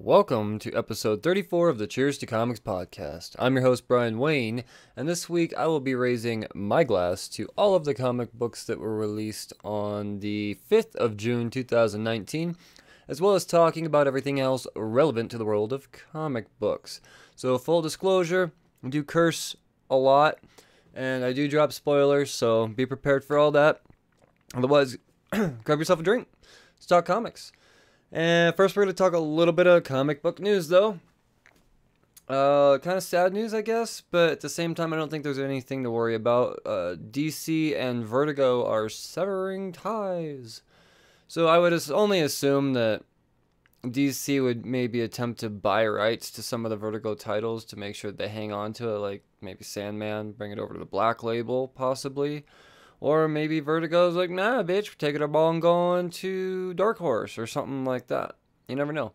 Welcome to episode 34 of the Cheers to Comics podcast. I'm your host, Brian Wayne, and this week I will be raising my glass to all of the comic books that were released on the 5th of June 2019, as well as talking about everything else relevant to the world of comic books. So, full disclosure, I do curse a lot, and I do drop spoilers, so be prepared for all that. Otherwise, grab yourself a drink. Let's talk comics. And first we're going to talk a little bit of comic book news, though. Kind of sad news, I guess, but at the same time, I don't think there's anything to worry about. DC and Vertigo are severing ties. So I would only assume that DC would maybe attempt to buy rights to some of the Vertigo titles to make sure they hang on to it, like maybe Sandman, bring it over to the Black Label, possibly. Or maybe Vertigo's like, nah, bitch, we're taking our ball and going to Dark Horse or something like that. You never know.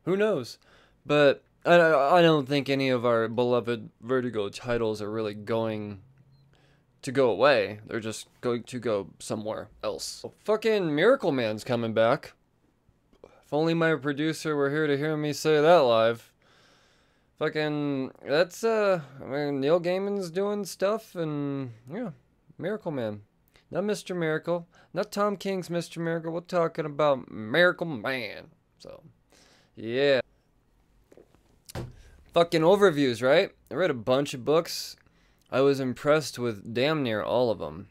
Who knows? But I don't think any of our beloved Vertigo titles are really going to go away. They're just going to go somewhere else. Fucking Miracle Man's coming back. If only my producer were here to hear me say that live. Fucking, that's, I mean, Neil Gaiman's doing stuff, and, yeah. Miracle Man. Not Mr. Miracle. Not Tom King's Mr. Miracle. We're talking about Miracle Man. So, yeah. Fucking overviews, right? I read a bunch of books. I was impressed with damn near all of them.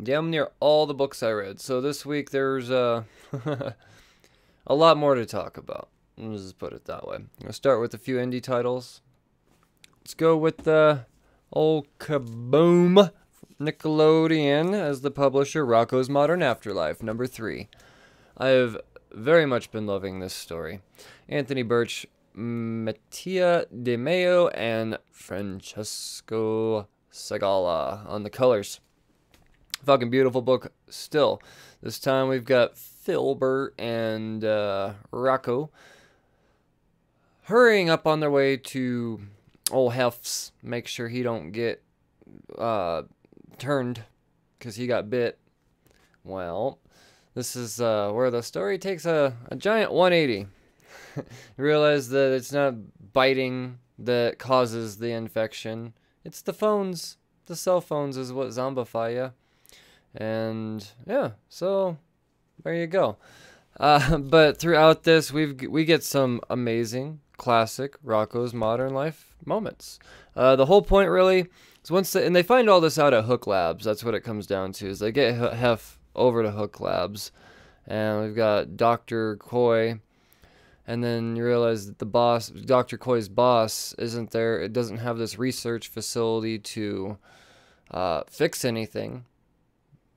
Damn near all the books I read. So this week there's a lot more to talk about. Let's just put it that way. I'll start with a few indie titles. Let's go with the old kaboom. Nickelodeon as the publisher, Rocko's Modern Afterlife, number 3. I have very much been loving this story. Anthony Birch, Mattia De Meo, and Francesco Segala on the colors. Fucking beautiful book still. This time we've got Filbert and Rocko hurrying up on their way to old Hef's. Make sure he don't get turned because he got bit. Well, this is where the story takes a giant 180. You realize that it's not biting that causes the infection. It's the phones. The cell phones is what zombify you. And yeah, so there you go. But throughout this, we get some amazing classic Rocko's Modern Life moments. The whole point really is and they find all this out at Hook Labs. That's what it comes down to. Is they get Hef over to Hook Labs, and we've got Dr. Coy, and then you realize that the boss, Dr. Coy's boss, isn't there. It doesn't have this research facility to fix anything.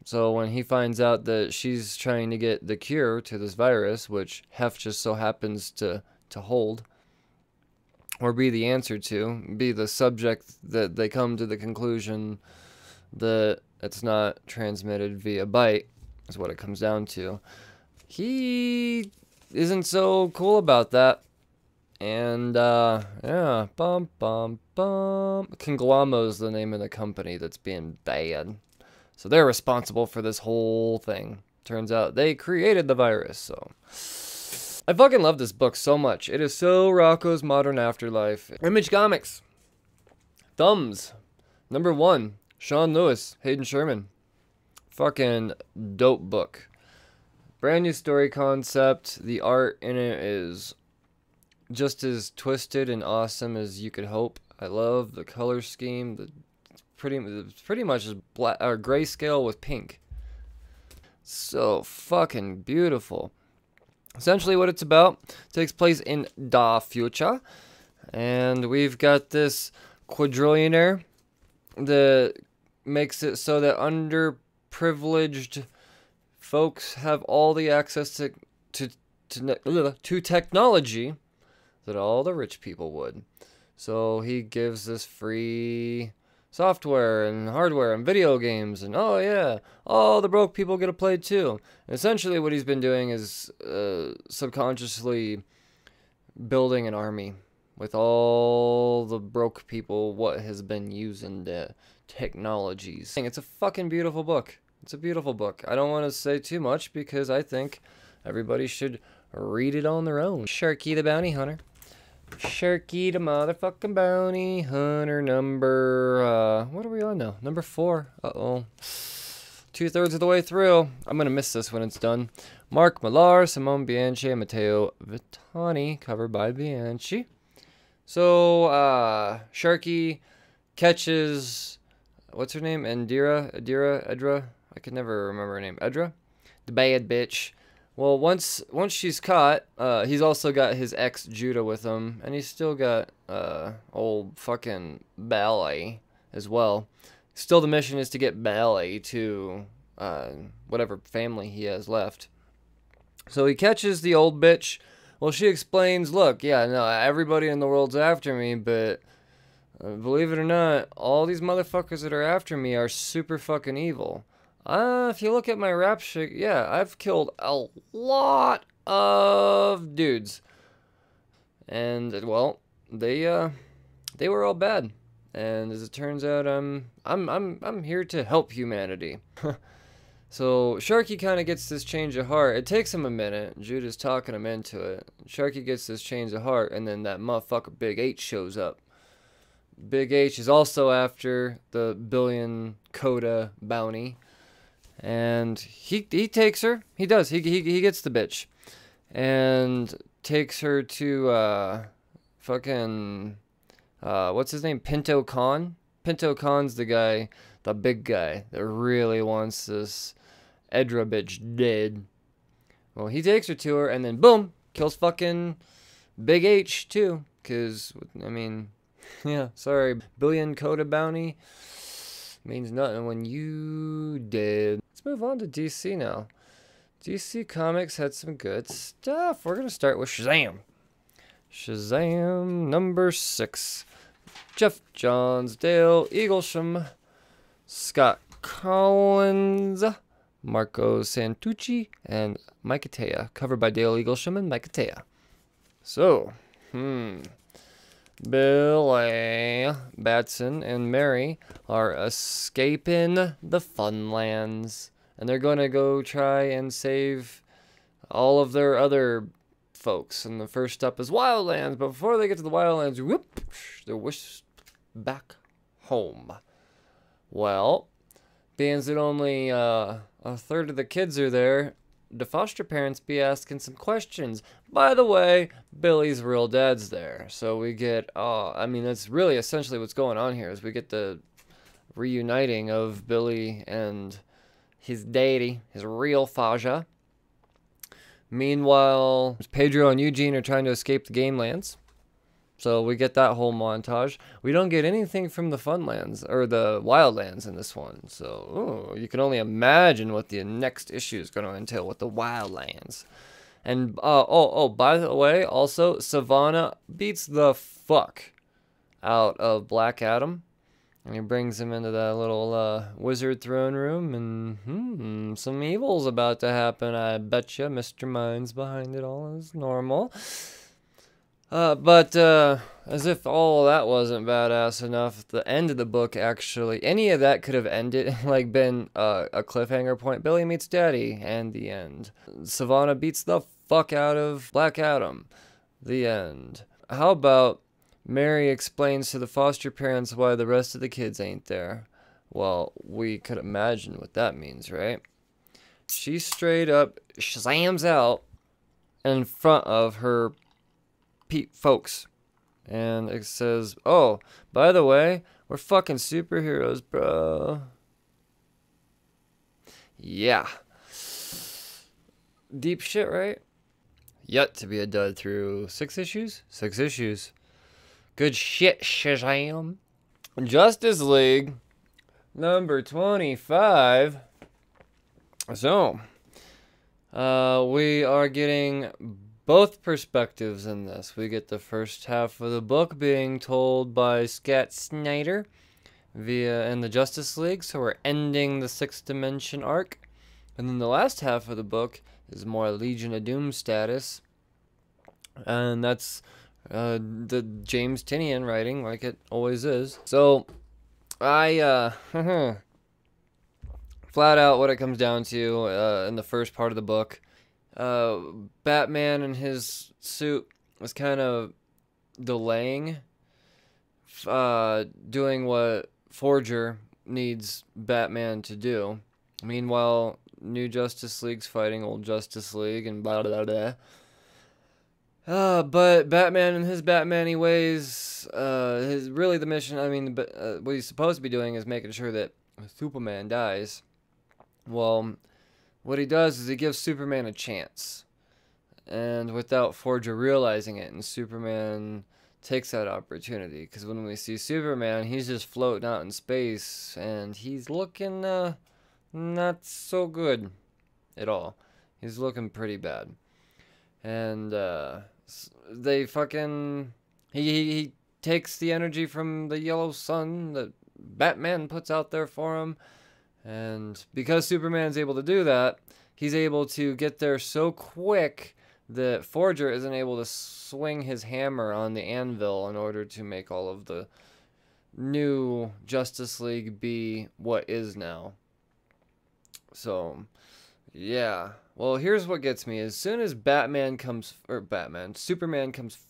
So when he finds out that she's trying to get the cure to this virus, which Hef just so happens to hold, or be the answer to, be the subject that they come to the conclusion that it's not transmitted via bite, is what it comes down to. He isn't so cool about that. And, yeah, Conglommo's the name of the company that's being bad. So they're responsible for this whole thing. Turns out they created the virus, so I fucking love this book so much. It is so Rocko's Modern Afterlife. Image Comics. Thumbs. Number 1. Sean Lewis. Hayden Sherman. Fucking dope book. Brand new story concept. The art in it is just as twisted and awesome as you could hope. I love the color scheme. It's pretty much just black or grayscale with pink. So fucking beautiful. Essentially what it's about takes place in the future, and we've got this quadrillionaire that makes it so that underprivileged folks have all the access to technology that all the rich people would. So he gives this free software and hardware and video games, and oh yeah, all the broke people get to play too. And essentially what he's been doing is subconsciously building an army with all the broke people what has been using the technologies. It's a fucking beautiful book. It's a beautiful book. I don't want to say too much because I think everybody should read it on their own. Sharkey the Bounty Hunter. Sharkey the motherfucking Bounty Hunter number, what are we on now? Number 4. Uh-oh. 2/3 of the way through. I'm going to miss this when it's done. Mark Millar, Simone Bianchi, and Matteo Vittani, covered by Bianchi. So, Sharkey catches, what's her name? Edra? I can never remember her name. Edra? The bad bitch. Well, once she's caught, he's also got his ex Judah with him, and he's still got old fucking Ballet as well. Still, the mission is to get Ballet to whatever family he has left. So he catches the old bitch. Well, she explains, look, yeah, no, everybody in the world's after me, but believe it or not, all these motherfuckers that are after me are super fucking evil. If you look at my rap sheet, yeah, I've killed a lot of dudes. And, well, they were all bad. And as it turns out, I'm here to help humanity. So Sharkey kind of gets this change of heart. It takes him a minute. Judah's talking him into it. Sharkey gets this change of heart, and then that motherfucker Big H shows up. Big H is also after the billion coda bounty, and he takes her. He does. He gets the bitch, and takes her to fucking what's his name? Pinto Khan. Pinto Khan's the guy, the big guy that really wants this Edra bitch dead. Well, he takes her to her, and then boom, kills fucking Big H too. Cause I mean, yeah, sorry, billion coda bounty means nothing when you dead. Let's move on to DC now. DC Comics had some good stuff. We're gonna start with Shazam. Shazam number 6. Jeff Johns, Dale Eaglesham, Scott Collins, Marco Santucci, and Mike Atea. Covered by Dale Eaglesham and Mike Atea. So, Billy Batson and Mary are escaping the Funlands. And they're going to go try and save all of their other folks. And the first stop is Wildlands. But before they get to the Wildlands, whoop, they're whisked back home. Well, being that only a third of the kids are there, the foster parents be asking some questions. By the way, Billy's real dad's there. So we get, I mean, that's really essentially what's going on here, is we get the reuniting of Billy and his daddy, his real Faja. Meanwhile, Pedro and Eugene are trying to escape the game lands. So we get that whole montage. We don't get anything from the Funlands, or the Wildlands in this one. So, you can only imagine what the next issue is going to entail with the Wildlands. And, by the way, also, Savannah beats the fuck out of Black Adam. And he brings him into that little wizard throne room, and some evil's about to happen, I betcha. Mr. Mind's behind it all as normal. But as if all of that wasn't badass enough, the end of the book actually, any of that could have ended, like been a cliffhanger point. Billy meets Daddy, and the end. Savannah beats the fuck out of Black Adam. The end. How about Mary explains to the foster parents why the rest of the kids ain't there? Well, we could imagine what that means, right? She straight up Shazams out in front of her folks, and it says, oh, by the way, we're fucking superheroes, bro. Yeah. Deep shit, right? Yet to be a dud through 6 issues? 6 issues. Good shit, Shazam. Justice League number 25. So, we are getting both perspectives in this. We get the first half of the book being told by Scott Snyder in the Justice League, so we're ending the 6th dimension arc. And then the last half of the book is more Legion of Doom status, and that's the James Tynion writing, like it always is. So I flat out what it comes down to in the first part of the book, Batman in his suit was kind of delaying doing what Forger needs Batman to do. Meanwhile, New Justice League's fighting old Justice League and blah blah blah. But Batman in his Batman-y ways, really the mission, what he's supposed to be doing is making sure that Superman dies. Well, what he does is he gives Superman a chance. And without Forger realizing it, and Superman takes that opportunity. Because when we see Superman, he's just floating out in space, and he's looking, not so good at all. He's looking pretty bad. And, they fucking... He takes the energy from the yellow sun that Batman puts out there for him. And because Superman's able to do that, he's able to get there so quick that Forger isn't able to swing his hammer on the anvil in order to make all of the new Justice League be what is now. So, yeah. Well, here's what gets me. As soon as Superman comes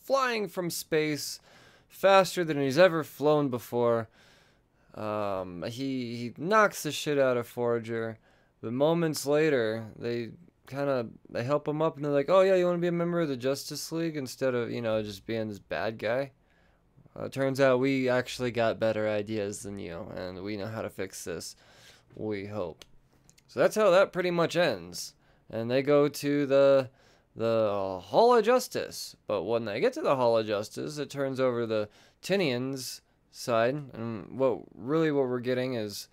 flying from space faster than he's ever flown before, he knocks the shit out of Forger. But moments later, they help him up, and they're like, oh yeah, you want to be a member of the Justice League instead of, just being this bad guy? Turns out we actually got better ideas than you, and we know how to fix this. We hope. So that's how that pretty much ends. And they go to the Hall of Justice. But when they get to the Hall of Justice, it turns over the Tinian's side. And what we're getting is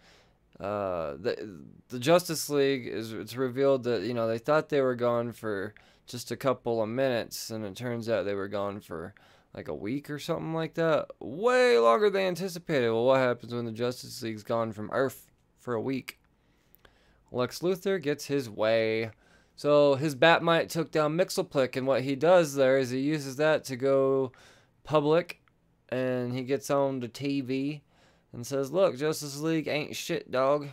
the Justice League it's revealed that, they thought they were gone for just a couple of minutes, and it turns out they were gone for like a week or something like that. Way longer than anticipated. Well, what happens when the Justice League's gone from Earth for a week? Lex Luthor gets his way. So his Batmite took down Mxyzptlk, and what he does there is he uses that to go public, and he gets on the TV and says, look, Justice League ain't shit, dog.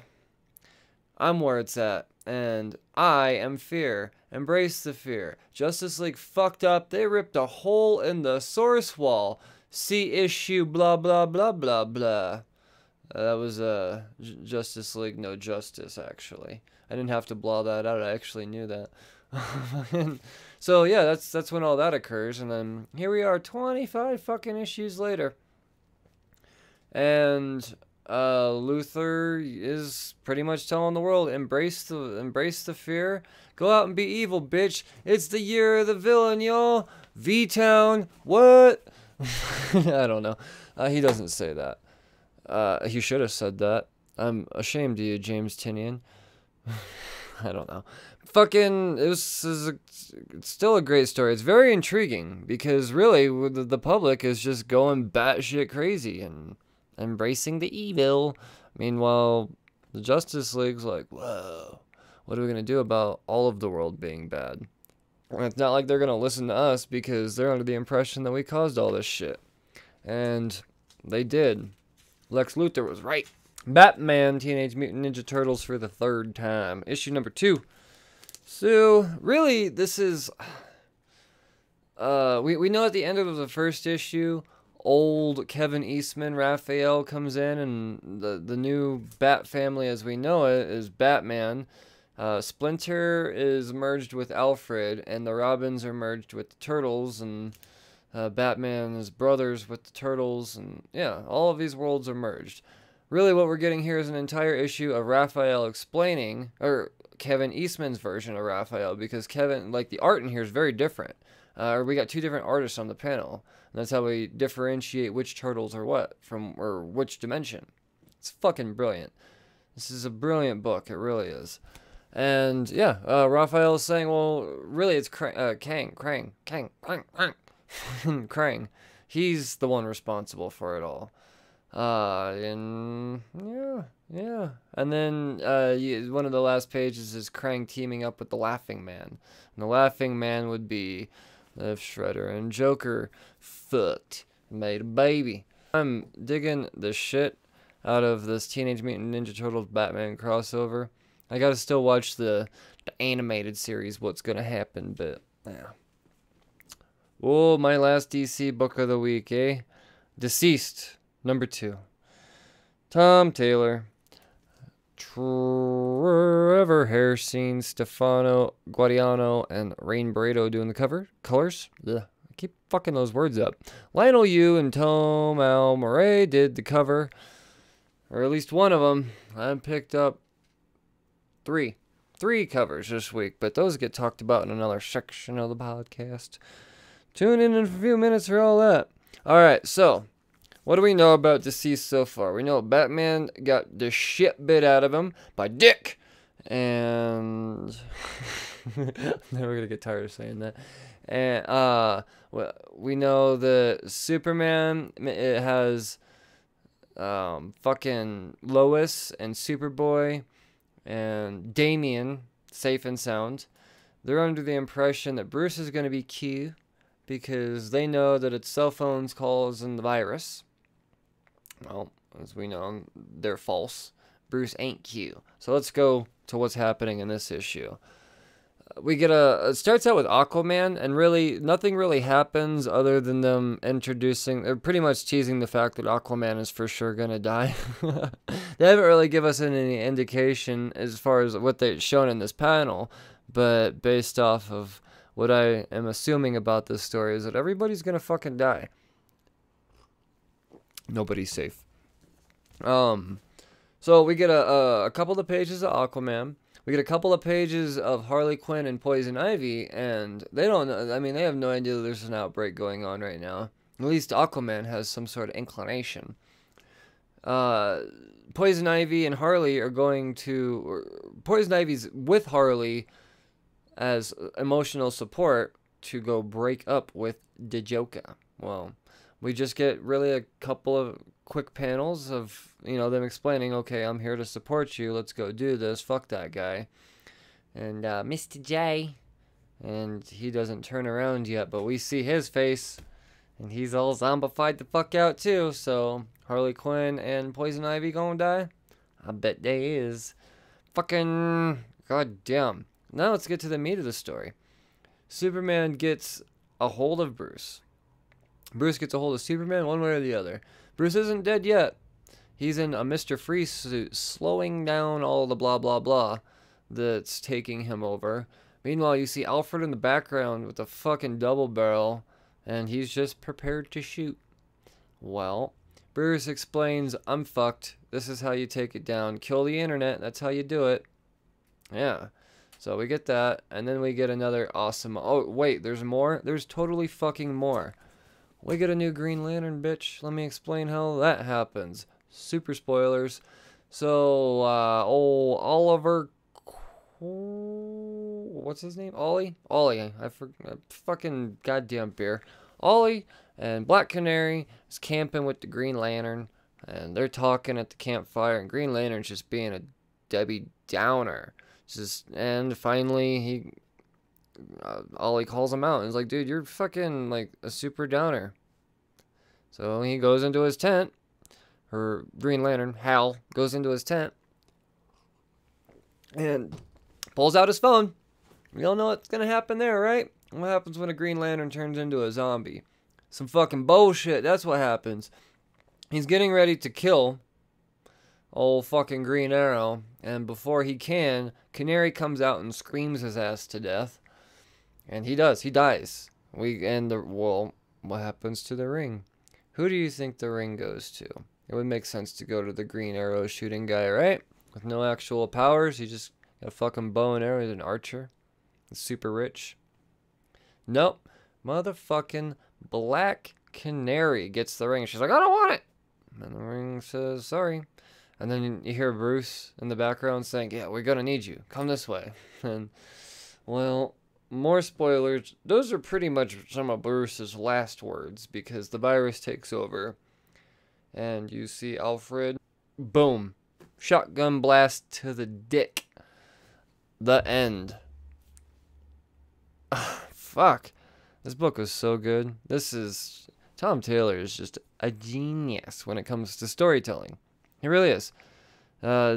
I'm where it's at, and I am fear. Embrace the fear. Justice League fucked up. They ripped a hole in the source wall. See issue blah blah blah blah blah. That was Justice League No Justice, actually. I didn't have to blah that out. I actually knew that. So yeah, that's when all that occurs, and then here we are 25 fucking issues later. And Luthor is pretty much telling the world, embrace the fear. Go out and be evil, bitch. It's the year of the villain, y'all. V-Town. What? I don't know. He doesn't say that. He should have said that. I'm ashamed of you, James Tynion. I don't know. Fucking, it's still a great story. It's very intriguing because really the public is just going batshit crazy and embracing the evil. Meanwhile, the Justice League's like, whoa, what are we going to do about all of the world being bad? And it's not like they're going to listen to us because they're under the impression that we caused all this shit. And they did. Lex Luthor was right. Batman Teenage Mutant Ninja Turtles for the third time. Issue number 2. So, really, this is... we know at the end of the first issue, old Kevin Eastman, Raphael, comes in, and the new Bat family as we know it is Batman. Splinter is merged with Alfred, and the Robins are merged with the Turtles, and Batman is brothers with the Turtles, and yeah, all of these worlds are merged. Really what we're getting here is an entire issue of Raphael explaining, or Kevin Eastman's version of Raphael, because Kevin, like, the art in here is very different. We got two different artists on the panel, and that's how we differentiate which turtles are what, or which dimension. It's fucking brilliant. This is a brilliant book, it really is. And yeah, Raphael is saying, well, really it's Krang. Krang. He's the one responsible for it all. And yeah. And then one of the last pages is Krang teaming up with the Laughing Man. And the Laughing Man would be if Shredder and Joker fucked, made a baby. I'm digging the shit out of this Teenage Mutant Ninja Turtles Batman crossover. I gotta still watch the the animated series what's gonna happen, but yeah. Oh, my last DC book of the week, eh? DCeased, number 2. Tom Taylor, Trevor Hairsine, Stefano Guadiano, and Rain Barreto doing the colors. Ugh, I keep fucking those words up. Lionel Yu and Tom Al Murray did the cover, or at least one of them. I picked up three covers this week, but those get talked about in another section of the podcast. Tune in a few minutes for all that. Alright, so what do we know about DCeased so far? We know Batman got the shit bit out of him by Dick. And never gonna get tired of saying that. And we know that Superman, it has fucking Lois and Superboy and Damian safe and sound. They're under the impression that Bruce is gonna be Q because they know that it's cell phones calls and the virus. Well, as we know, they're false. Bruce ain't Q. So let's go to what's happening in this issue. We get it starts out with Aquaman, and really, nothing really happens other than them they're pretty much teasing the fact that Aquaman is for sure gonna die. They haven't really given us any indication as far as what they've shown in this panel, but based off of what I am assuming about this story is that everybody's gonna fucking die. Nobody's safe. So we get a couple of pages of Aquaman. We get a couple of pages of Harley Quinn and Poison Ivy, and they don't know. I mean, they have no idea that there's an outbreak going on right now. At least Aquaman has some sort of inclination. Poison Ivy and Harley are going to... Poison Ivy's with Harley as emotional support to go break up with the Joker. Well, we just get really a couple of quick panels of, them explaining, okay, I'm here to support you, let's go do this, fuck that guy. And Mr. J, and he doesn't turn around yet, but we see his face, and he's all zombified the fuck out too, so Harley Quinn and Poison Ivy gonna die? I bet they is. Fucking goddamn. Now let's get to the meat of the story. Superman gets a hold of Bruce. Bruce gets a hold of Superman one way or the other. Bruce isn't dead yet. He's in a Mr. Freeze suit, slowing down all the blah blah blah that's taking him over. Meanwhile, you see Alfred in the background with a fucking double barrel, and he's just prepared to shoot. Well, Bruce explains, I'm fucked. This is how you take it down. Kill the internet. That's how you do it. Yeah. So we get that, and then we get another awesome... Oh, wait, there's more? There's totally fucking more. We get a new Green Lantern, bitch. Let me explain how that happens. Super spoilers. So, old Oliver... What's his name? Ollie? Ollie. I forgot. Fucking goddamn beer. Ollie and Black Canary is camping with the Green Lantern, and they're talking at the campfire, and Green Lantern's just being a Debbie Downer. And finally, Ollie calls him out, and he's like, dude, you're fucking, like, a super downer. So he goes into his tent, or Green Lantern, Hal, goes into his tent, and pulls out his phone. We all know what's gonna happen there, right? What happens when a Green Lantern turns into a zombie? Some fucking bullshit, that's what happens. He's getting ready to kill old fucking Green Arrow, and before he can, Canary comes out and screams his ass to death. And he does, he dies. Well, what happens to the ring? Who do you think the ring goes to? It would make sense to go to the Green Arrow shooting guy, right? With no actual powers, he just got a fucking bow and arrow, he's an archer. He's super rich. Nope. Motherfucking Black Canary gets the ring. She's like, I don't want it. And the ring says, sorry. And then you hear Bruce in the background saying, yeah, we're gonna need you. Come this way. And, well, more spoilers. Those are pretty much some of Bruce's last words, because the virus takes over. And you see Alfred. Boom. Shotgun blast to the dick. The end. Fuck. This book was so good. Tom Taylor is just a genius when it comes to storytelling. He really is. I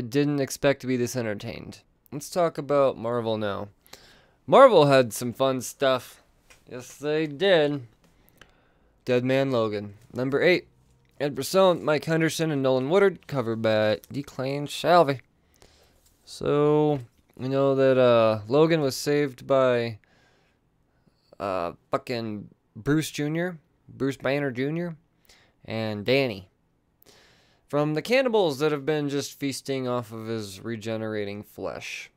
didn't expect to be this entertained. let's talk about Marvel now. Marvel had some fun stuff. Yes, they did. Dead Man Logan. Number 8. Ed Brisson, Mike Henderson, and Nolan Woodard, covered by Declan Shalvey. So, we know that Logan was saved by fucking Bruce Banner Jr., and Danny, from the cannibals that have been just feasting off of his regenerating flesh.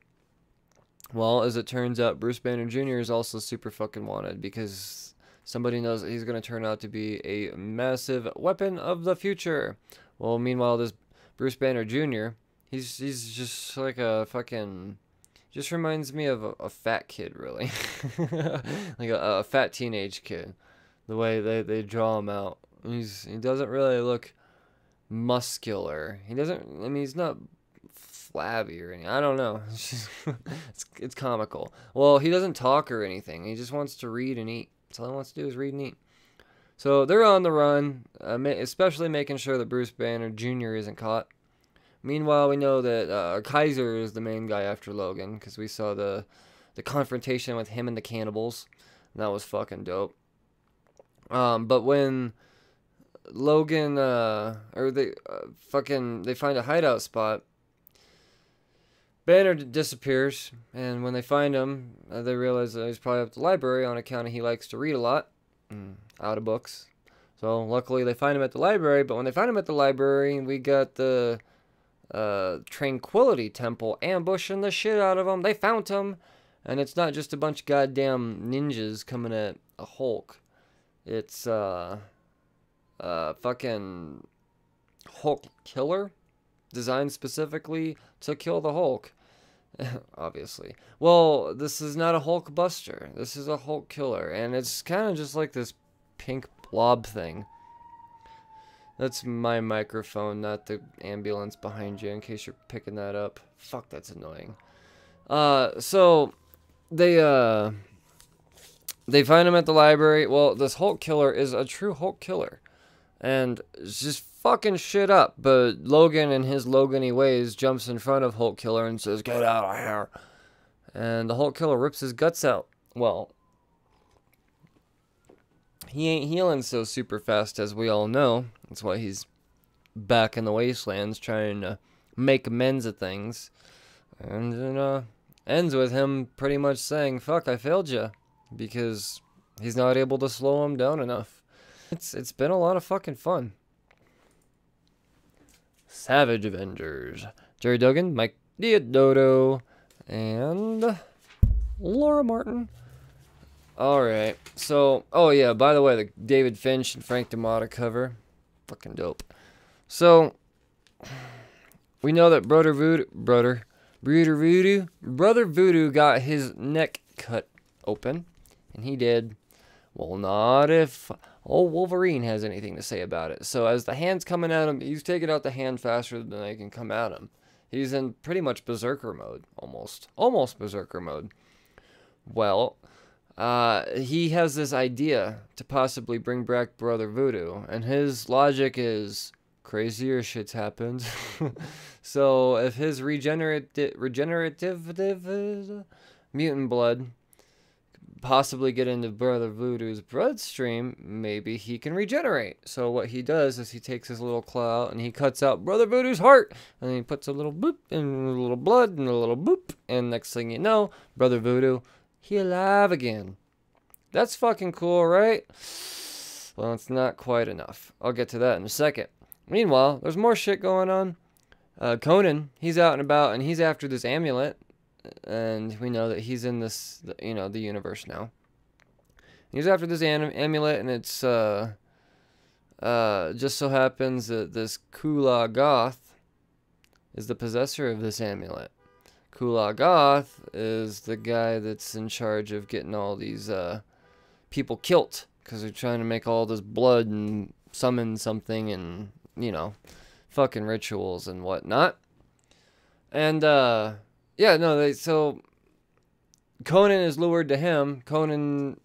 Well, as it turns out, Bruce Banner Jr. is also super fucking wanted because somebody knows that he's going to turn out to be a massive weapon of the future. Well, meanwhile, this Bruce Banner Jr., he's just like a fucking... just reminds me of a fat kid, really. Like a fat teenage kid. The way they draw him out. He doesn't really look muscular. He doesn't... I mean, he's not flabby or anything. I don't know. It's comical. Well, he doesn't talk or anything. He just wants to read and eat. That's all he wants to do is read and eat. So they're on the run, especially making sure that Bruce Banner Jr. isn't caught. Meanwhile, we know that Kaiser is the main guy after Logan, because we saw the confrontation with him and the cannibals. And that was fucking dope. But when Logan, they find a hideout spot, Banner disappears, and when they find him, they realize that he's probably at the library on account of he likes to read a lot, out of books. So luckily they find him at the library, but when they find him at the library, we got the Tranquility Temple ambushing the shit out of him. They found him, and it's not just a bunch of goddamn ninjas coming at a Hulk. It's fucking Hulk killer, designed specifically to kill the Hulk. Obviously. Well, this is not a Hulk buster. This is a Hulk killer, and it's kind of just like this pink blob thing. That's my microphone, not the ambulance behind you, in case you're picking that up. Fuck, that's annoying. So they find him at the library. Well, this Hulk killer is a true Hulk killer, and it's just fucking shit up. But Logan, in his Logan-y ways, jumps in front of Hulk killer and says, "Get out of here!" And the Hulk killer rips his guts out. Well, he ain't healing so super fast, as we all know. That's why he's back in the wastelands trying to make amends of things. And it ends with him pretty much saying, "Fuck, I failed you," because he's not able to slow him down enough. It's been a lot of fucking fun. Savage Avengers. Jerry Duggan, Mike Diodoto, and Laura Martin. Alright, so, oh yeah, by the way, the David Finch and Frank D'Amato cover, fucking dope. So, we know that Brother Voodoo got his neck cut open, and he did. Well, not if old Wolverine has anything to say about it. So as the hand's coming at him, he's taking out the hand faster than they can come at him. He's in pretty much berserker mode, almost berserker mode. Well, he has this idea to possibly bring back Brother Voodoo, and his logic is crazier shit's happened. So if his regenerative mutant blood possibly get into Brother Voodoo's bloodstream, maybe he can regenerate. So what he does is he takes his little claw out and he cuts out Brother Voodoo's heart, and he puts a little boop and a little blood and a little boop, and next thing you know, Brother Voodoo, he alive again. That's fucking cool, right? Well, it's not quite enough. I'll get to that in a second. Meanwhile, there's more shit going on. Conan, he's out and about, and he's after this amulet. And we know that he's in this, the universe now. He's after this amulet, and it's just so happens that this Kula Goth is the possessor of this amulet. Kula Goth is the guy that's in charge of getting all these people killed, because they're trying to make all this blood and summon something and, fucking rituals and whatnot. And, yeah, no, so Conan is lured to him. Conan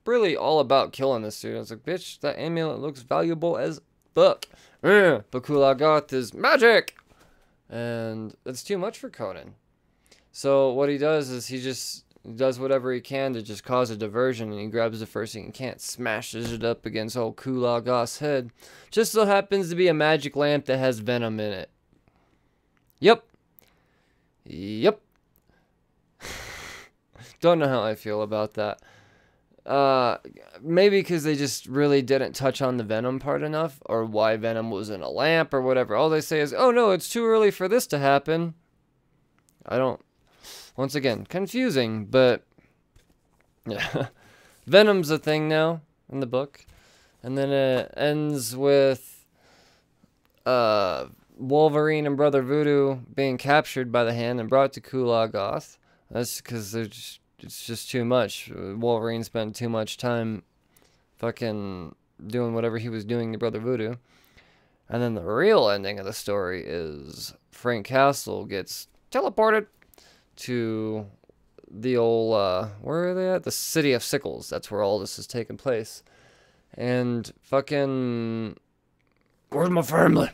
really all about killing this dude. I was like, bitch, that amulet looks valuable as fuck. But Kula Goth is magic! And it's too much for Conan. So what he does is he just does whatever he can to just cause a diversion, and he grabs the first thing he can, smashes it up against old Kulal Goth's head. Just so happens to be a magic lamp that has venom in it. Yep. Yep. Don't know how I feel about that. Maybe because they just really didn't touch on the venom part enough, or why venom was in a lamp or whatever. All they say is, oh no, it's too early for this to happen. Once again, confusing, but yeah. Venom's a thing now in the book. And then it ends with Wolverine and Brother Voodoo being captured by the Hand and brought to Kulal Goth. That's because it's just too much. Wolverine spent too much time fucking doing whatever he was doing to Brother Voodoo. And then the real ending of the story is Frank Castle gets teleported to the old, where are they at? The City of Sickles. That's where all this is taking place. And fucking, where's my family?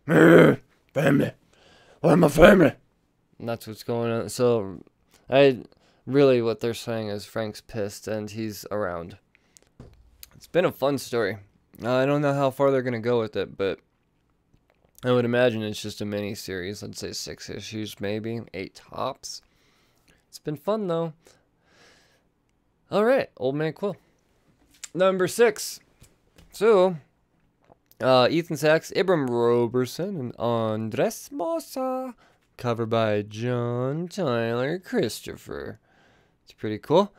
Family. Where's my family? And that's what's going on. So, really what they're saying is Frank's pissed and he's around. It's been a fun story. I don't know how far they're going to go with it, but I would imagine it's just a mini series. I'd say 6 issues, maybe 8 tops. It's been fun though. All right, Old Man Quill. Number 6. So, Ethan Sachs, Abram Roberson, and Andres Mossa. Covered by John Tyler Christopher. It's pretty cool.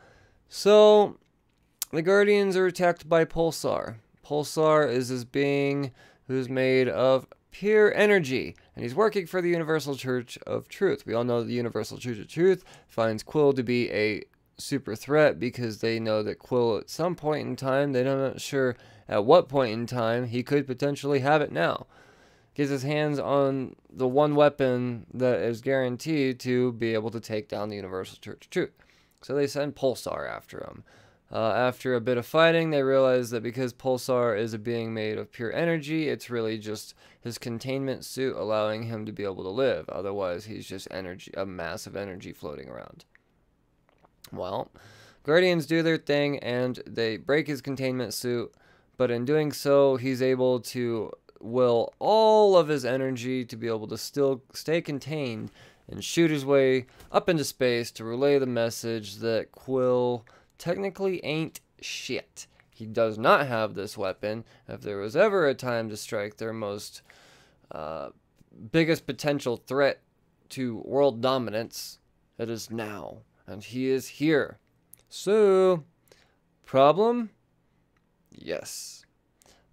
So, the Guardians are attacked by Pulsar. Pulsar is this being who's made of pure energy, and he's working for the Universal Church of Truth. We all know the Universal Church of Truth finds Quill to be a super threat because they know that Quill at some point in time, they're not sure at what point in time, he could potentially have it now. Gets his hands on the one weapon that is guaranteed to be able to take down the Universal Church of Truth. So they send Pulsar after him. After a bit of fighting, they realize that because Pulsar is a being made of pure energy, it's really just his containment suit allowing him to be able to live. Otherwise, he's just energy, a mass of energy floating around. Well, Guardians do their thing, and they break his containment suit, but in doing so, he's able to will all of his energy to be able to still stay contained and shoot his way up into space to relay the message that Quill technically ain't shit. He does not have this weapon. If there was ever a time to strike their most biggest potential threat to world dominance, it is now. And he is here. So, problem? Yes.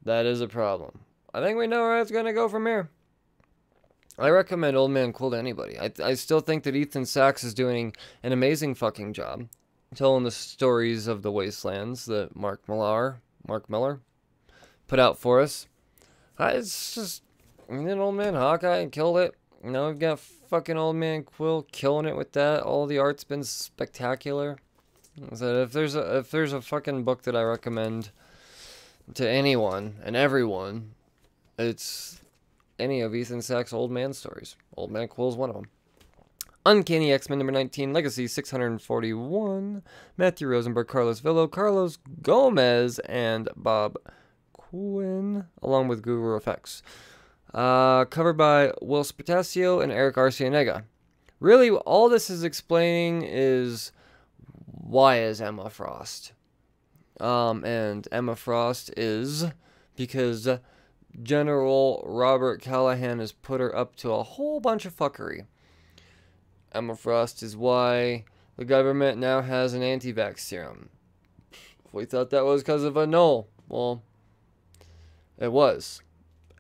That is a problem. I think we know where it's going to go from here. I recommend Old Man Quill to anybody. I still think that Ethan Sachs is doing an amazing fucking job telling the stories of the wastelands that Mark Millar put out for us. It's just, Old Man Hawkeye killed it. Now we've got fucking Old Man Quill killing it with that. All the art's been spectacular. So if there's a fucking book that I recommend to anyone and everyone, it's any of Ethan Sachs' Old Man stories. Old Man Quill's one of them. Uncanny X-Men number 19, Legacy 641. Matthew Rosenberg, Carlos Villo, Carlos Gomez, and Bob Quinn, along with Guru Effects. Covered by Will Spatasio and Eric Arcianega. Really, all this is explaining is why is Emma Frost. And Emma Frost is because General Robert Callahan has put her up to a whole bunch of fuckery. Emma Frost is why the government now has an anti-vax serum. We thought that was because of a null. Well, it was.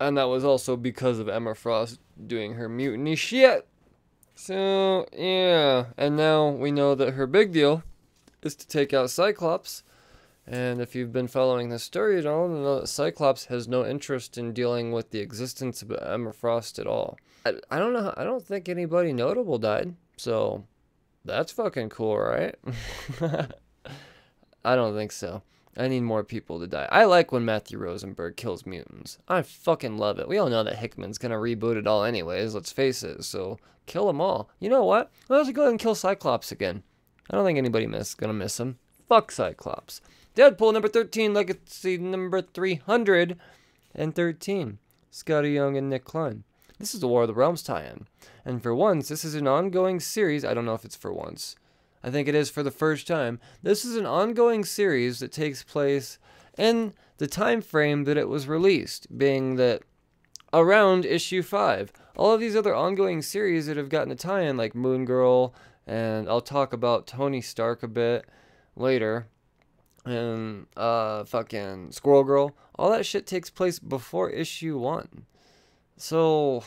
And that was also because of Emma Frost doing her mutiny shit. So, yeah. And now we know that her big deal is to take out Cyclops. And if you've been following this story at all, you know that Cyclops has no interest in dealing with the existence of Emma Frost at all. I don't know. I don't think anybody notable died. So, that's fucking cool, right? I don't think so. I need more people to die. I like when Matthew Rosenberg kills mutants. I fucking love it. We all know that Hickman's gonna reboot it all anyways, let's face it, so kill them all. You know what? Let's go ahead and kill Cyclops again. I don't think anybody gonna miss him. Fuck Cyclops. Deadpool number 13, Legacy number 313. Scotty Young and Nick Klein. This is the War of the Realms tie-in. And for once, this is an ongoing series. I don't know if it's for once. I think it is for the first time. This is an ongoing series that takes place in the time frame that it was released, being that around issue 5. All of these other ongoing series that have gotten a tie-in, like Moon Girl, and I'll talk about Tony Stark a bit later, and fucking Squirrel Girl, all that shit takes place before issue 1. So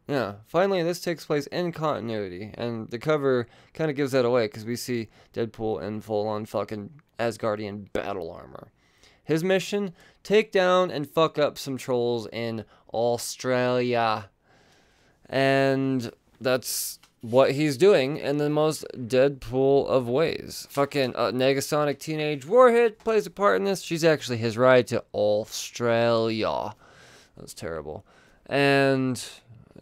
yeah, finally this takes place in continuity, and the cover kind of gives that away because we see Deadpool in full-on fucking Asgardian battle armor. His mission, take down and fuck up some trolls in Australia. And that's what he's doing in the most Deadpool of ways. Fucking Negasonic Teenage Warhead plays a part in this. She's actually his ride to Australia. That's terrible. And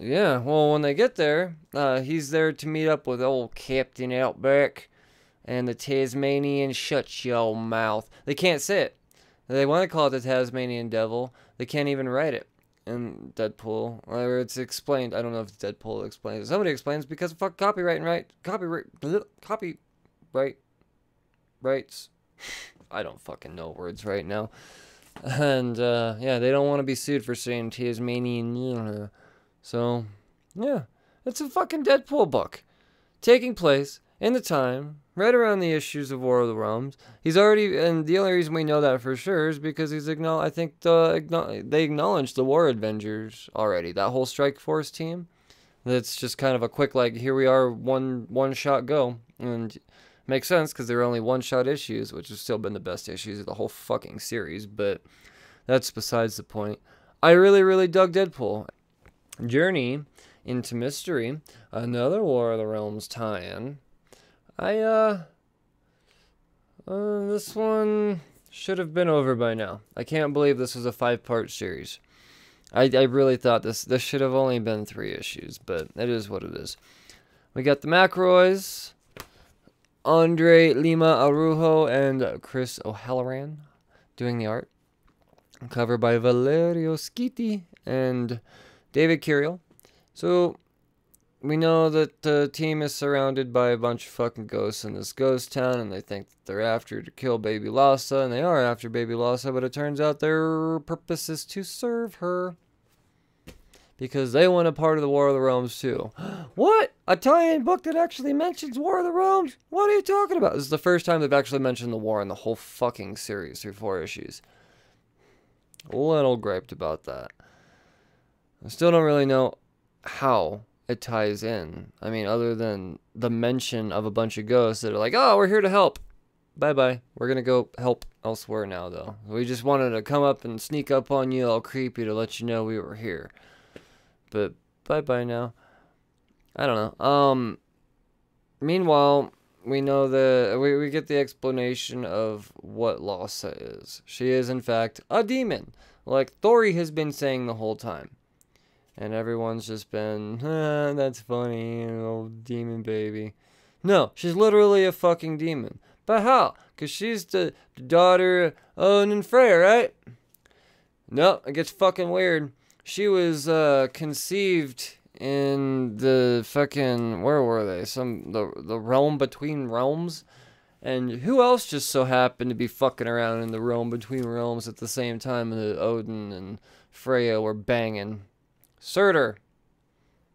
yeah, well, when they get there, he's there to meet up with old Captain Outback and the Tasmanian Shut Your Mouth. They can't say it. They want to call it the Tasmanian Devil. They can't even write it in Deadpool. Or it's explained. I don't know if Deadpool explains it. Somebody explains because of fuck copyright and rights. I don't fucking know words right now. And yeah, they don't want to be sued for saying Tasmanian. So yeah, it's a fucking Deadpool book taking place in the time right around the issues of War of the Realms. He's already, and the only reason we know that for sure is because he's I think they acknowledged the War Avengers already. That whole Strike Force team. That's just kind of a quick, like, here we are, one shot go, and makes sense because they're only one shot issues, which has still been the best issues of the whole fucking series. But that's besides the point. I really dug Deadpool. Journey into Mystery, another War of the Realms tie-in. This one should have been over by now. I can't believe this was a 5-part series. I really thought this should have only been 3 issues, but it is what it is. We got the McRoys, Andre Lima Arujo and Chris O'Halloran doing the art. Cover by Valerio Schiti and David Curiel. So we know that the team is surrounded by a bunch of fucking ghosts in this ghost town, and they think that they're after to kill Baby Lhasa, and they are after Baby Lhasa, but it turns out their purpose is to serve her. Because they want a part of the War of the Realms too. What? A tie-in book that actually mentions War of the Realms? What are you talking about? This is the first time they've actually mentioned the war in the whole fucking series through 4 issues. A little griped about that. I still don't really know how it ties in. I mean, other than the mention of a bunch of ghosts that are like, oh, we're here to help. Bye-bye. We're going to go help elsewhere now, though. We just wanted to come up and sneak up on you all creepy to let you know we were here. But bye-bye now. I don't know. Meanwhile, we know we get the explanation of what Lhasa is. She is, in fact, a demon. Like Thori has been saying the whole time. And everyone's just been, that's funny, old demon baby. No, she's literally a fucking demon. But how? Because she's the daughter of Odin and Freya, right? No, it gets fucking weird. She was conceived in the fucking, where were they? The realm between realms. And who else just so happened to be fucking around in the realm between realms at the same time that Odin and Freya were banging? Surtur.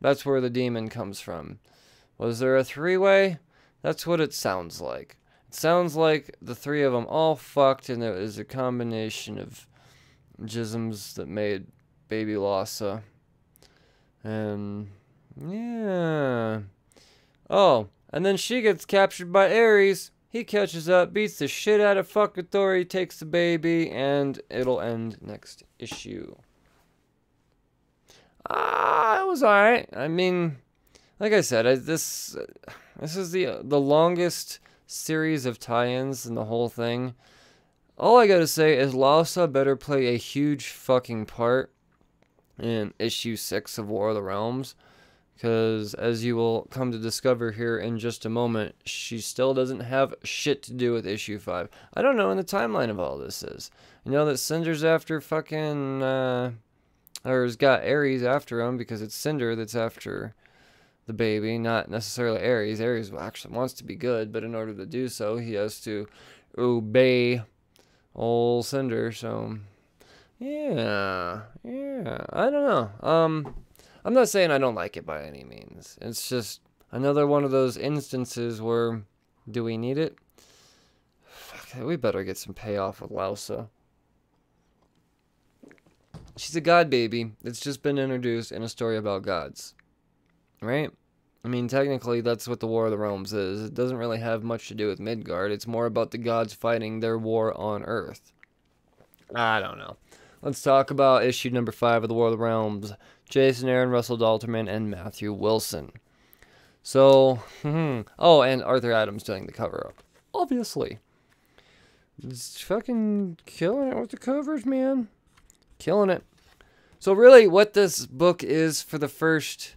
That's where the demon comes from. Was there a 3-way? That's what it sounds like. It sounds like the 3 of them all fucked, and it was a combination of jisms that made Baby Lhasa. And yeah. Oh, and then she gets captured by Ares. He catches up, beats the shit out of fucking Thor, he takes the baby, and it'll end next issue. It was alright. I mean, like I said, this is the longest series of tie-ins in the whole thing. all I gotta say is Lhasa better play a huge fucking part in issue 6 of War of the Realms. Because, as you will come to discover here in just a moment, she still doesn't have shit to do with issue 5. I don't know when the timeline of all this is. You know that Cinder's after fucking, or has got Ares after him, because it's Cinder that's after the baby, not necessarily Ares. Ares actually wants to be good, but in order to do so, he has to obey old Cinder, so, yeah, I don't know, I'm not saying I don't like it by any means. It's just another one of those instances where, do we need it? Fuck, we better get some payoff with Lhasa. She's a god baby. It's just been introduced in a story about gods. Right? I mean, technically, that's what the War of the Realms is. It doesn't really have much to do with Midgard. It's more about the gods fighting their war on Earth. I don't know. Let's talk about issue number 5 of the War of the Realms. Jason Aaron, Russell Dalterman, and Matthew Wilson. So, oh, and Arthur Adams doing the cover up. Obviously. It's fucking killing it with the covers, man. Killing it. So really, what this book is for the first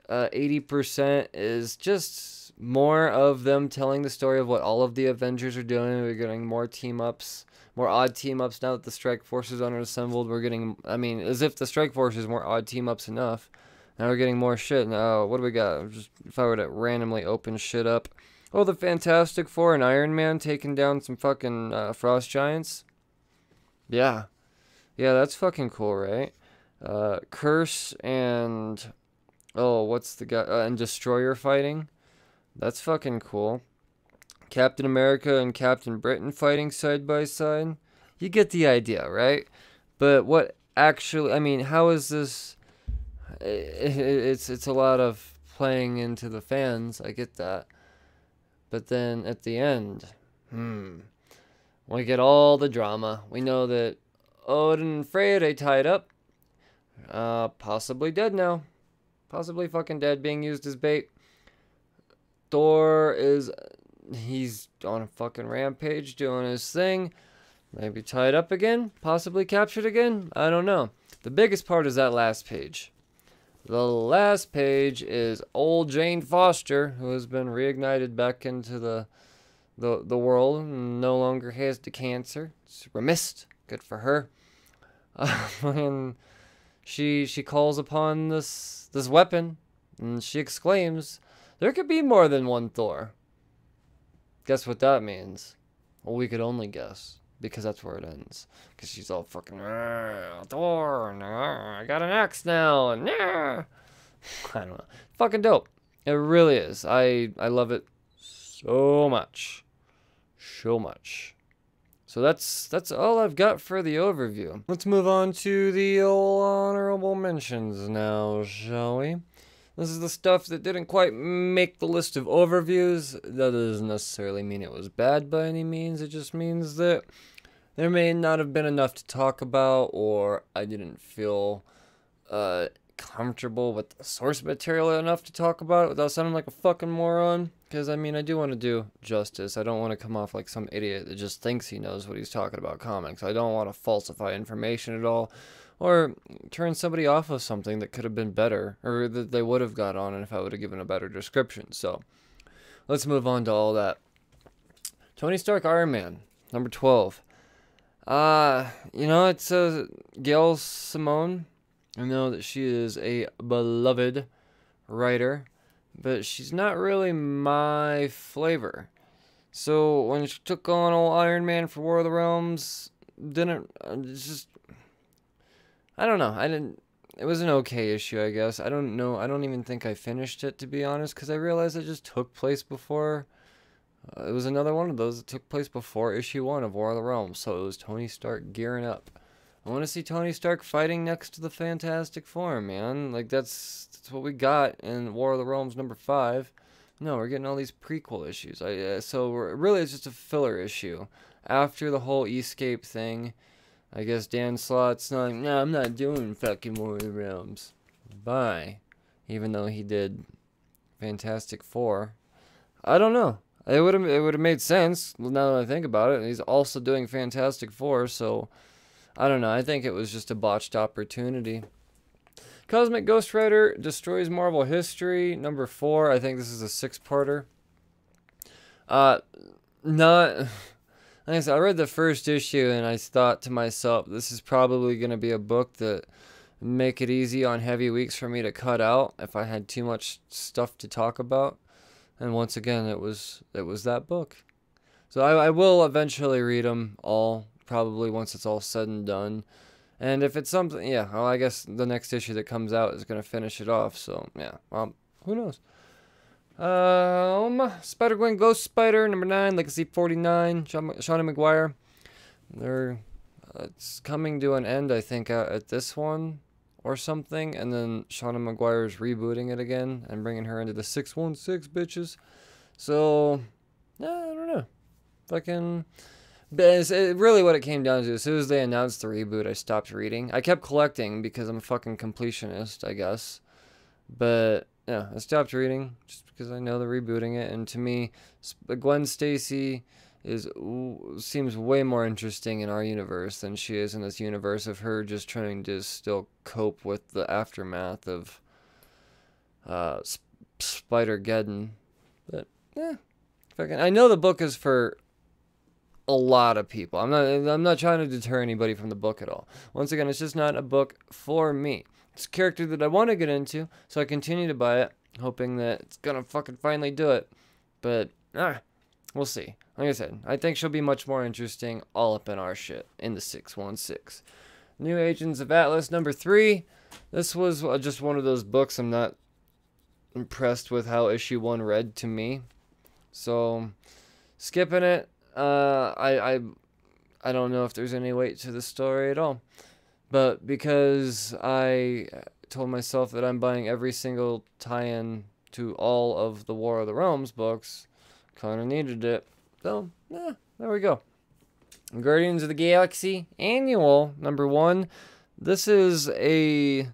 80% is just more of them telling the story of what all of the Avengers are doing. We're getting more team-ups. More odd team-ups now that the Strike Force is unassembled. We're getting, I mean, as if the Strike Force is more odd team-ups enough. Now we're getting more shit. Now, what do we got? Just, if I were to randomly open shit up. Oh, the Fantastic Four and Iron Man taking down some fucking Frost Giants. Yeah. Yeah, that's fucking cool, right? Curse and, oh, what's the guy? And Destroyer fighting. That's fucking cool. Captain America and Captain Britain fighting side by side. You get the idea, right? But what actually, I mean, how is this? It's a lot of playing into the fans. I get that. But then at the end, we get all the drama. We know that Odin and Freya, they tied up. Possibly dead now. Possibly fucking dead, being used as bait. Thor is, he's on a fucking rampage doing his thing. Maybe tied up again. Possibly captured again. I don't know. The biggest part is that last page. The last page is old Jane Foster, who has been reignited back into the world and no longer has the cancer. It's remissed. Good for her. And she calls upon this weapon, and she exclaims, "There could be more than one Thor." Guess what that means? Well, we could only guess, because that's where it ends. Because she's all fucking, Thor, and, I got an axe now, and I don't know. Fucking dope. It really is. I love it so much. So much. So that's all I've got for the overview. Let's move on to the old honorable mentions now, shall we? This is the stuff that didn't quite make the list of overviews. That doesn't necessarily mean it was bad by any means. It just means that there may not have been enough to talk about, or I didn't feel comfortable with the source material enough to talk about it without sounding like a fucking moron. Because, I mean, I do want to do justice. I don't want to come off like some idiot that just thinks he knows what he's talking about comics. I don't want to falsify information at all, or turn somebody off of something that could have been better, or that they would have got on if I would have given a better description. So, let's move on to all that. Tony Stark Iron Man, number 12. You know, it's Gail Simone. I know that she is a beloved writer, but she's not really my flavor. So when she took on old Iron Man for War of the Realms, it's just, I don't know. It was an okay issue, I guess. I don't know. I don't even think I finished it, to be honest, because I realized it just took place before. It was another one of those that took place before issue 1 of War of the Realms, so it was Tony Stark gearing up. I want to see Tony Stark fighting next to the Fantastic Four, man. Like, that's what we got in War of the Realms number 5. No, we're getting all these prequel issues. So really, it's just a filler issue. After the whole Escape thing, I guess Dan Slott's not like, no, I'm not doing fucking War of the Realms. Bye. Even though he did Fantastic Four. I don't know. it would have made sense now that I think about it. He's also doing Fantastic Four, so I don't know. I think it was just a botched opportunity. Cosmic Ghost Rider destroys Marvel history. Number 4. I think this is a 6-parter. Not. Like I said, I read the first issue and I thought to myself, this is probably going to be a book that make it easy on heavy weeks for me to cut out if I had too much stuff to talk about. And once again, it was that book. So I will eventually read them all, probably once it's all said and done. And if it's something, yeah, well, I guess the next issue that comes out is going to finish it off. So, yeah, who knows? Spider-Gwen Ghost Spider, number 9, Legacy 49, Shawnee McGuire. It's coming to an end, I think, at this one or something. And then Shawnee McGuire's rebooting it again and bringing her into the 616 bitches. So, yeah, I don't know. Fucking... But really what it came down to, as soon as they announced the reboot, I stopped reading. I kept collecting because I'm a fucking completionist, I guess. But, yeah, I stopped reading just because I know they're rebooting it. And to me, Gwen Stacy seems way more interesting in our universe than she is in this universe of her just trying to still cope with the aftermath of Spider-Geddon. But, yeah. I know the book is for a lot of people. I'm not trying to deter anybody from the book at all. Once again, it's just not a book for me. It's a character that I want to get into, so I continue to buy it, hoping that it's gonna fucking finally do it. But we'll see. Like I said, I think she'll be much more interesting all up in our shit in the 616. New Agents of Atlas number 3. This was just one of those books I'm not impressed with how issue 1 read to me. So skipping it. I don't know if there's any weight to the story at all. But because I told myself that I'm buying every single tie-in to all of the War of the Realms books, kind of needed it. So, yeah, there we go. Guardians of the Galaxy Annual, number 1. This is a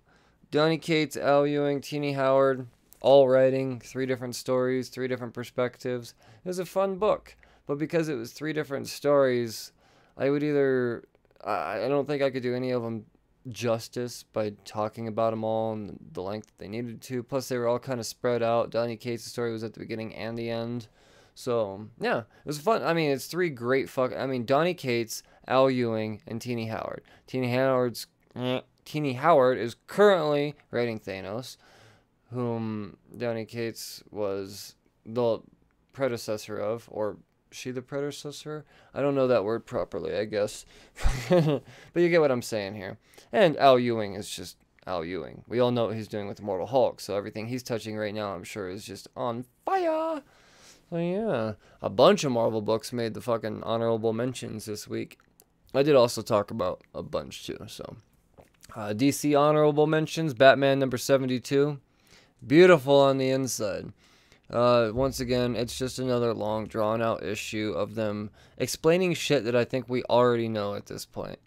Donny Cates, Al Ewing, Tini Howard, all writing 3 different stories, 3 different perspectives. It was a fun book. But because it was 3 different stories, I don't think I could do any of them justice by talking about them all in the length that they needed to. Plus, they were all kind of spread out. Donny Cates' story was at the beginning and the end. So, yeah, it was fun. I mean, it's 3 great Donny Cates, Al Ewing, and Tini Howard. Tini Howard is currently writing Thanos, whom Donny Cates was the predecessor of, or she the predecessor? I don't know that word properly, I guess. But you get what I'm saying here. And Al Ewing is just Al Ewing. We all know what he's doing with Immortal Hulk, so everything he's touching right now, I'm sure, is just on fire. So yeah, a bunch of Marvel books made the fucking honorable mentions this week. I did also talk about a bunch too, so. DC honorable mentions, Batman number 72. Beautiful on the inside. Once again, it's just another long, drawn-out issue of them explaining shit that I think we already know at this point.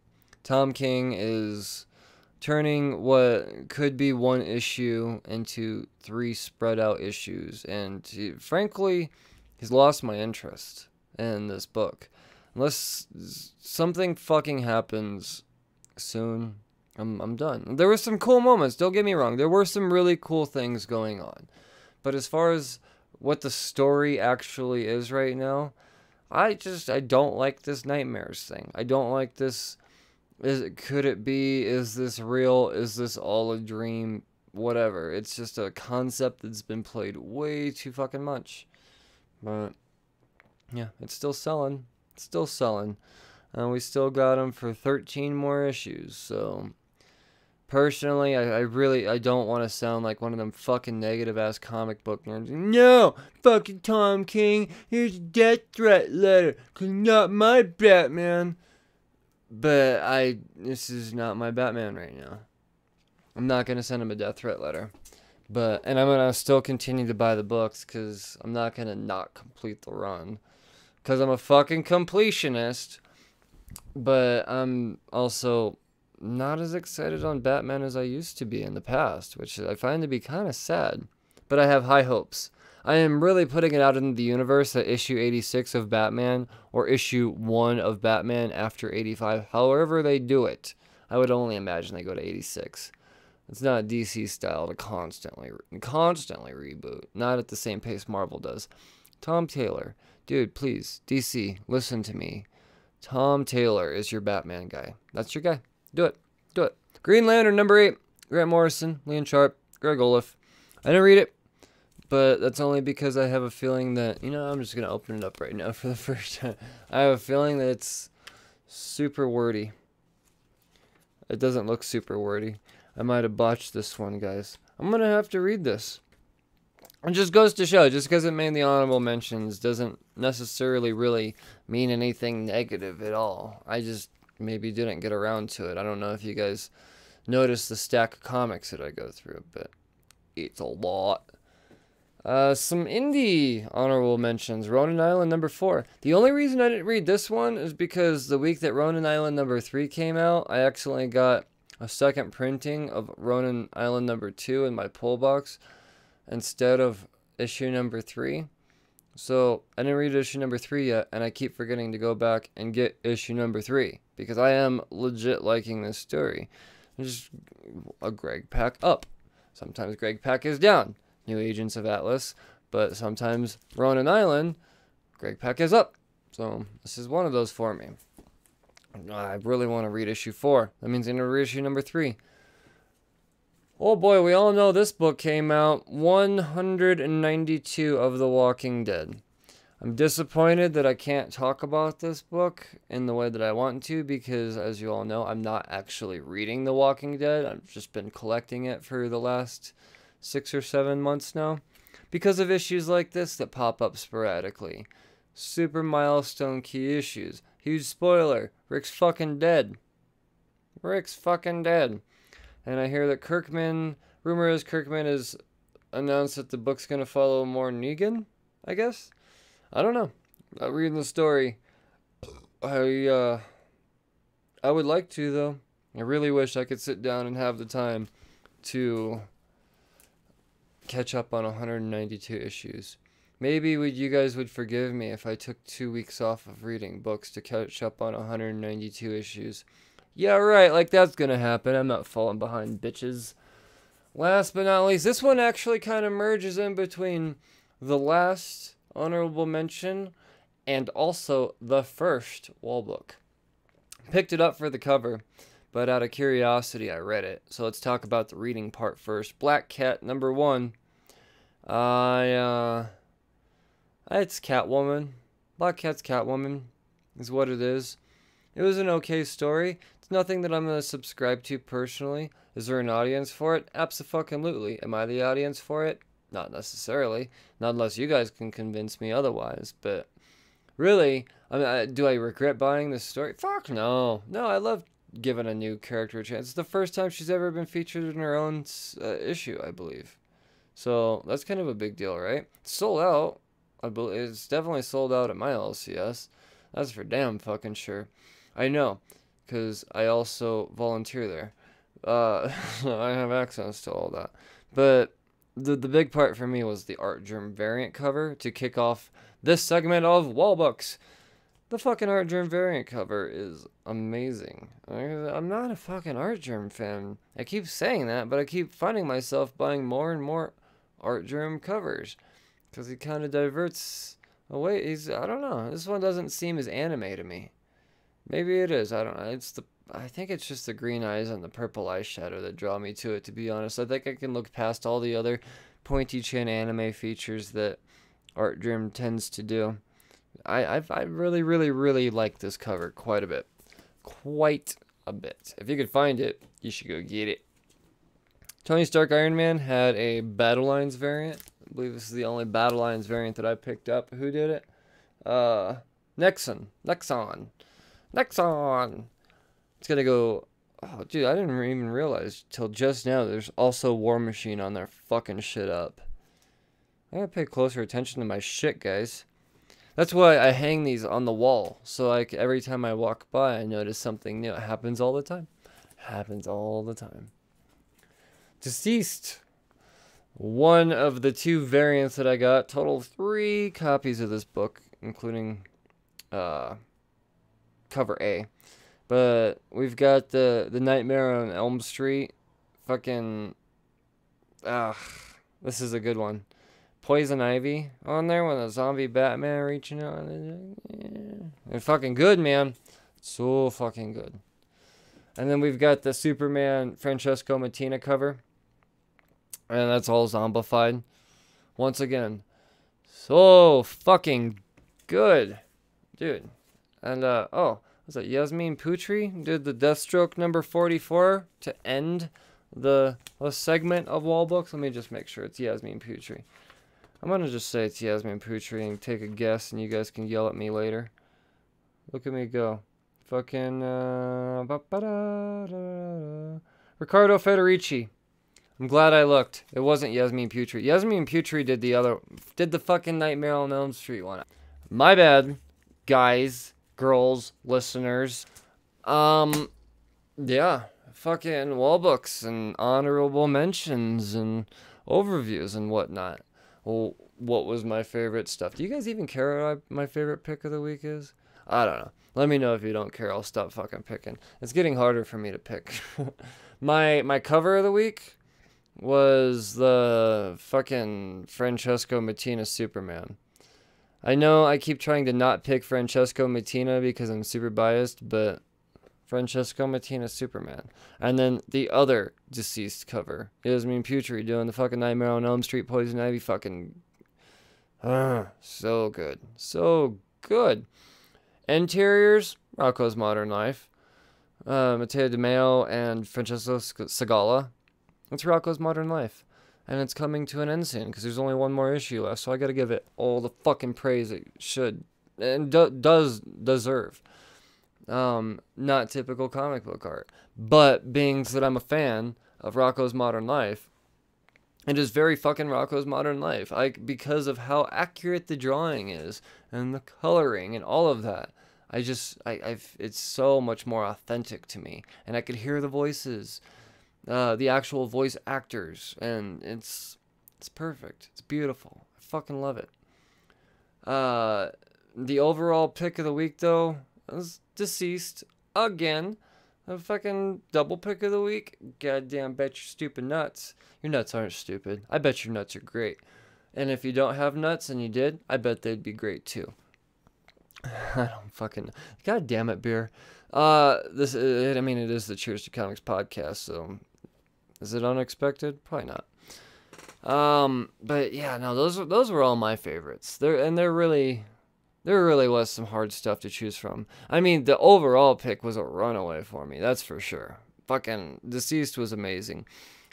Tom King is turning what could be 1 issue into 3 spread-out issues, and frankly, he's lost my interest in this book. Unless something fucking happens soon, I'm done. There were some cool moments, don't get me wrong. There were some really cool things going on. But as far as what the story actually is right now, I don't like this nightmares thing. I don't like this. Could it be? Is this real? Is this all a dream? Whatever. It's just a concept that's been played way too fucking much. But yeah, it's still selling. It's still selling. And we still got them for 13 more issues. So personally, I don't want to sound like one of them fucking negative-ass comic book nerds. No! Fucking Tom King, here's a death threat letter, 'cause not my Batman. But this is not my Batman right now. I'm not going to send him a death threat letter. And I'm going to still continue to buy the books, because I'm not going to not complete the run. Because I'm a fucking completionist. But I'm also not as excited on Batman as I used to be in the past, which I find to be kind of sad. But I have high hopes. I am really putting it out into the universe that issue 86 of Batman or issue 1 of Batman after 85, however they do it. I would only imagine they go to 86. It's not DC style to constantly reboot. Not at the same pace Marvel does. Tom Taylor. Dude, please, DC, listen to me. Tom Taylor is your Batman guy. That's your guy. Do it. Do it. Green Lantern number 8. Grant Morrison, Leon Sharp, Greg Olaf. I didn't read it, but that's only because I have a feeling that, I'm just going to open it up right now for the first time. I have a feeling that it's super wordy. It doesn't look super wordy. I might have botched this one, guys. I'm going to have to read this. It just goes to show, just because it made the honorable mentions doesn't necessarily really mean anything negative at all. I just maybe didn't get around to it. I don't know if you guys noticed the stack of comics that I go through, but it's a lot. Some indie honorable mentions. Ronin Island number 4. The only reason I didn't read this one is because the week that Ronin Island number 3 came out, I accidentally got a second printing of Ronin Island number 2 in my pull box instead of issue number 3. So I didn't read issue number 3 yet, and I keep forgetting to go back and get issue number 3 because I am legit liking this story. Just a Greg Pak up. Sometimes Greg Pak is down. New Agents of Atlas. But sometimes Ronin Island, Greg Pak is up. So this is one of those for me. I really want to read issue 4. That means I'm going to read issue number 3. Oh boy, we all know this book came out 192 of The Walking Dead. I'm disappointed that I can't talk about this book in the way that I want to because, as you all know, I'm not actually reading The Walking Dead. I've just been collecting it for the last 6 or 7 months now because of issues like this that pop up sporadically. Super milestone key issues. Huge spoiler. Rick's fucking dead. Rick's fucking dead. And I hear that rumor is Kirkman has announced that the book's going to follow more Negan, I guess? I don't know. Not reading the story. I would like to, though. I really wish I could sit down and have the time to catch up on 192 issues. Maybe you guys would forgive me if I took 2 weeks off of reading books to catch up on 192 issues. Yeah, right, like that's gonna happen. I'm not falling behind, bitches. Last but not least, this one actually kind of merges in between the last honorable mention and also the first wall book. Picked it up for the cover, but out of curiosity, I read it. So let's talk about the reading part first. Black Cat number 1. It's Catwoman. Black Cat's Catwoman is what it is. It was an okay story. It's nothing that I'm going to subscribe to personally. Is there an audience for it? Abso-fucking-lutely. Am I the audience for it? Not necessarily. Not unless you guys can convince me otherwise. But really, do I regret buying this story? Fuck no. No, I love giving a new character a chance. It's the first time she's ever been featured in her own issue, I believe. So that's kind of a big deal, right? It's sold out. It's definitely sold out at my LCS. That's for damn fucking sure. I know, because I also volunteer there. I have access to all that. But the big part for me was the Art Germ variant cover to kick off this segment of wall books. The fucking Art Germ variant cover is amazing. I'm not a fucking Art Germ fan. I keep saying that, but I keep finding myself buying more and more Art Germ covers. Because he kind of diverts away. I don't know. This one doesn't seem as anime to me. Maybe it is. I don't know. I think it's just the green eyes and the purple eyeshadow that draw me to it, to be honest. I think I can look past all the other pointy chin anime features that Art Germ tends to do. I really, really, really like this cover quite a bit. Quite a bit. If you could find it, you should go get it. Tony Stark Iron Man had a Battle Lines variant. I believe this is the only Battle Lines variant that I picked up. Who did it? Nexon. It's gonna go. Oh, dude, I didn't even realize till just now there's also War Machine on there fucking shit up. I gotta pay closer attention to my shit, guys. That's why I hang these on the wall. So like every time I walk by, I notice something new. It happens all the time. DCeased. one of the 2 variants that I got. Total 3 copies of this book, including cover A. But we've got the Nightmare on Elm Street. Fucking, this is a good one. Poison Ivy on there with a zombie Batman reaching out. They're fucking good, man. So fucking good. And then we've got the Superman Francesco Mattina cover. And that's all zombified. Once again, so fucking good. Dude. And, was that Yasmin Putri did the Deathstroke number 44 to end the segment of wall books. Let me just make sure it's Yasmin Putri. I'm going to just say it's Yasmin Putri and take a guess, and you guys can yell at me later. Look at me go. Fucking, Riccardo Federici. I'm glad I looked. It wasn't Yasmin Putri. Yasmin Putri did the fucking Nightmare on Elm Street one. My bad, guys, girls, listeners. Yeah, fucking wall books and honorable mentions and overviews and whatnot. Well, what was my favorite stuff? Do you guys even care what my favorite pick of the week is? I don't know. Let me know if you don't care. I'll stop fucking picking. It's getting harder for me to pick. My cover of the week was the fucking Francesco Mattina Superman. I know I keep trying to not pick Francesco Mattina because I'm super biased, but Francesco Mattina Superman. And then the other DCeased cover. Yasmin Putri doing the fucking Nightmare on Elm Street Poison Ivy fucking... so good. So good. Interiors, Rocko's Modern Life. Matteo Di Meo and Francesco Segala. It's Rocko's Modern Life. And it's coming to an end soon because there's only one more issue left. So I got to give it all the fucking praise it should and does deserve. Not typical comic book art. But being that I'm a fan of Rocko's Modern Life, it is very fucking Rocko's Modern Life. Because of how accurate the drawing is and the coloring and all of that. It's so much more authentic to me. And I could hear the voices. The actual voice actors, and it's perfect. It's beautiful. I fucking love it. The overall pick of the week, though, was DCeased again. A fucking double pick of the week. Goddamn, bet your stupid nuts. Your nuts aren't stupid. I bet your nuts are great. And if you don't have nuts and you did, I bet they'd be great too. I don't fucking. God damn it, beer. It is the Cheers to Comics podcast, so. Is it unexpected? Probably not. But yeah, no, those were all my favorites. There really was some hard stuff to choose from. I mean, the overall pick was a runaway for me, that's for sure. Fucking DCeased was amazing.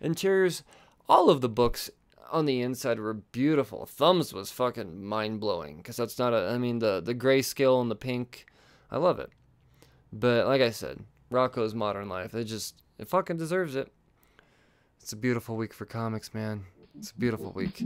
Interiors, all of the books on the inside were beautiful. Thumbs was fucking mind-blowing, because that's not the grayscale and the pink, I love it. But like I said, Rocko's Modern Life, it fucking deserves it. It's a beautiful week for comics, man. It's a beautiful week.